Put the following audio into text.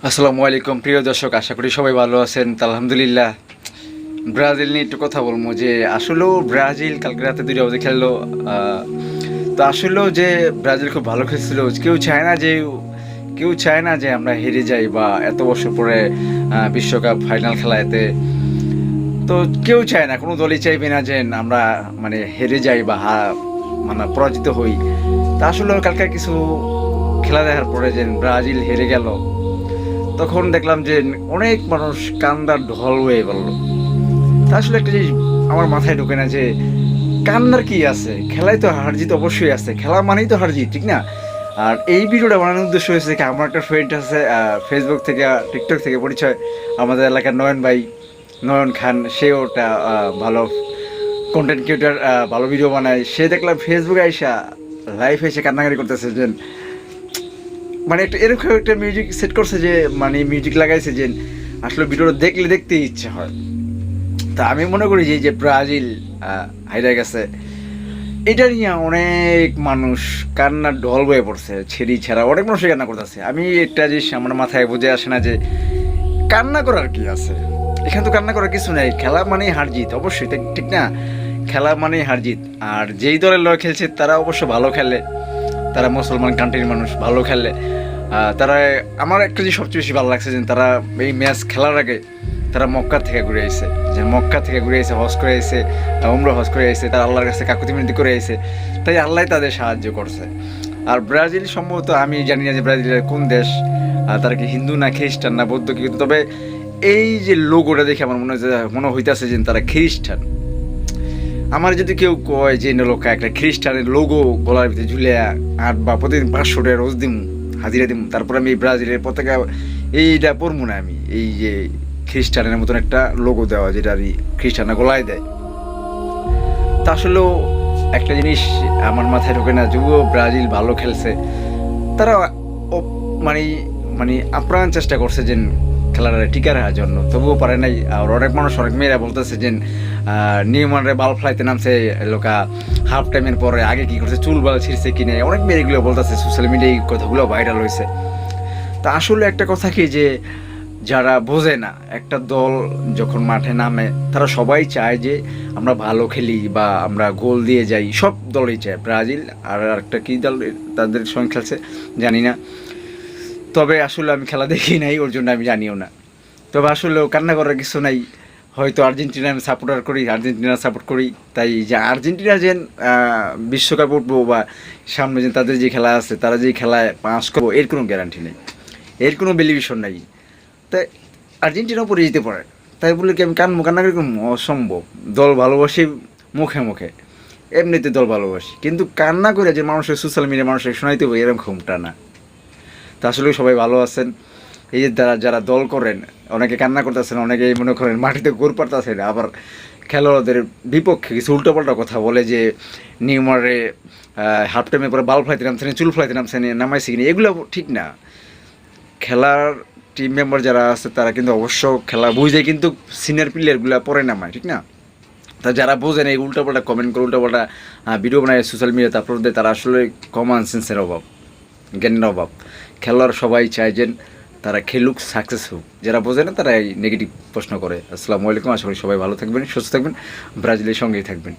আসসালামু আলাইকুম প্রিয় দর্শক, আশা করি সবাই ভালো আছেন। তা আলহামদুলিল্লাহ। ব্রাজিল নিয়ে একটু কথা বলবো যে আসলেও ব্রাজিল কালকে রাতে 2টা অবধি খেললো। তো আসলেও যে ব্রাজিল খুব ভালো খেলছিল। কেউ চায় না যে আমরা হেরে যাই বা এত বছর পরে বিশ্বকাপ ফাইনাল খেলাতে। তো কেউ চায় না, কোনো দলই চাইবে না যে আমরা মানে হেরে যাই বা মানে পরাজিত হই। তা আসলে কালকে কিছু খেলা দেখার পরে যে ব্রাজিল হেরে গেল, তখন দেখলাম যে অনেক মানুষ কান্দার ঢল হয়ে পড়লো। তা আসলে একটা জিনিস আমার মাথায় ঢোকে না যে কান্নার কি আছে, খেলায় তো হার জিত অবশ্যই আছে, খেলা মানেই তো হার জিত, ঠিক না? আর এই ভিডিওটা বানানোর উদ্দেশ্য হয়েছে কি, আমার একটা ফ্রেন্ড আছে ফেসবুক থেকে টিকটক থেকে পরিচয়, আমাদের এলাকার নয়ন ভাই, নয়ন খান। সে ওটা ভালো কন্টেন্ট ক্রিয়েটার, ভালো ভিডিও বানায়। সে দেখলাম ফেসবুকে আইসা লাইভ এসে কান্নাকাটি করতেছে যে মানে একটা এরকম একটা মিউজিক সেট করছে যে মানে মিউজিক লাগাইছে যে আসলে ভিডিওটা দেখতেই ইচ্ছে হয়। তা আমি মনে করি যে ব্রাজিল হাইরা গেছে, এটা নিয়ে অনেক মানুষ কান্নার ঢল বয়ে পড়ছে, ছেড়ি ছেঁড়া অনেক মানুষই কান্না করতেছে। আমি একটা জিনিস আমার মাথায় বুঝে আসে না যে কান্না করার কি আছে এখানে। তো কান্না করার কিছু নেই, খেলা মানেই হার জিত, অবশ্যই ঠিক না? খেলা মানেই হার জিত। আর যেই দলের লড়াই খেলছে তারা অবশ্য ভালো খেলে, তারা মুসলমান কান্ট্রির মানুষ, ভালো খেলে। তারা, আমার একটা জিনিস সবচেয়ে বেশি ভালো লাগছে যে তারা এই ম্যাচ খেলার আগে তারা মক্কা থেকে ঘুরে আইছে, হজ করে আইছে, উমরা হজ করে আইছে, তারা আল্লাহর কাছে কাকুতি মিনতি করে আইছে। তাই আল্লাহ তাদের সাহায্য করছে। আর ব্রাজিল সম্ভবত, আমি জানি না যে ব্রাজিলের কোন দেশ, তারা কি হিন্দু না খ্রিস্টান না বৌদ্ধ কি, তবে এই যে লোগোটা দেখে আমার মনে হইতেছে যে তারা খ্রিস্টান। আমার যদি কেউ কয় যে লোকা একটা খ্রিস্টানের লোগো গলার ভিতরে ঝুলে আর বা প্রতিদিন 500 টাকা রোজ দিমু, হাজিরা দিমু, তারপরে আমি ব্রাজিলের পতাকা এইটা পরবো না, আমি এই যে খ্রিস্টানের মতন একটা লোগো দেওয়া যেটা আর খ্রিস্টানরা গলায় দেয়। তা আসলেও একটা জিনিস আমার মাথায় ঢোকে না, যদিও ব্রাজিল ভালো খেলছে, তারা মানে মানে আপ্রাণ চেষ্টা করছে যে খেলাটা টিকা রাখার জন্য, তবুও পারে নাই। আর অনেক মানুষ, অনেক মেয়েরা বলতেছে যে নিউমারে বাল ফ্লাইতে নামছে লোকা হাফ টাইমের পরে, আগে কি করছে চুল বাল ছিঁড়ছে কিনে, অনেক মেয়ে এগুলো বলতেছে, সোশ্যাল মিডিয়ায় এই কথাগুলো ভাইরাল হয়েছে। তা আসলে একটা কথা কি যে যারা বোঝে না, একটা দল যখন মাঠে নামে তারা সবাই চায় যে আমরা ভালো খেলি বা আমরা গোল দিয়ে যাই, সব দলই চায়। ব্রাজিল আর একটা কী দল তাদের সঙ্গে খেলছে জানি না, তবে আসলে আমি খেলা দেখি নাই, ওর জন্য আমি জানিও না। তবে আসলেও কান্না করার কিছু নাই। হয়তো আর্জেন্টিনা আমি আর্জেন্টিনা সাপোর্ট করি, তাই যে আর্জেন্টিনা যে বিশ্বকাপ উঠবো বা সামনে যে তাদের যে খেলা আছে, তারা যে খেলায় পাস করবো, এর কোনো গ্যারান্টি নেই, এর কোনো বেলিভিশন নেই। তাই আর্জেন্টিনাও পরে যেতে পারে, তাই বলে কি আমি কান্না করি? অসম্ভব। দল ভালোবাসি মুখে মুখে, এমনিতে দল ভালোবাসি, কিন্তু কান্না করে যে মানুষের সোশ্যাল মিডিয়া মানুষের শোনাইতে হবে এরকমটা না। তা আসলে সবাই ভালো আছেন। এই যে যারা দল করেন, অনেকে কান্না করতেছেন, অনেকে মনে করেন মাটিতে গোল পারতেছেন, আবার খেলোয়াড়দের বিপক্ষে কিছু উল্টোপাল্টা কথা বলে যে নিউমারে হাফ টাইমের পরে বাল ফ্লাইতে নামছেন, চুল ফ্লাইতে নামছেন, নামাইছে কিনা, এগুলো ঠিক না। খেলার টিম মেম্বার যারা আছে তারা কিন্তু অবশ্য খেলা বুঝে কিন্তু সিনিয়র প্লেয়ারগুলো পরে নামায়, ঠিক না? তা যারা বোঝেন এই উল্টোপাল্টা কমেন্ট করে, উল্টোপাল্টা ভিডিও বানায় সোশ্যাল মিডিয়াতে আপলোড দেয়, তারা আসলে কমন সেন্সের অভাব, জ্ঞানের অভাব। খেলোয়াড় সবাই চায় যে তারা খেলুক, সাকসেস হোক। যারা বোঝে না তারা এই নেগেটিভ প্রশ্ন করে। আসসালামু আলাইকুম, আশা করি সবাই ভালো থাকবেন, সুস্থ থাকবেন, ব্রাজিলের সঙ্গেই থাকবেন।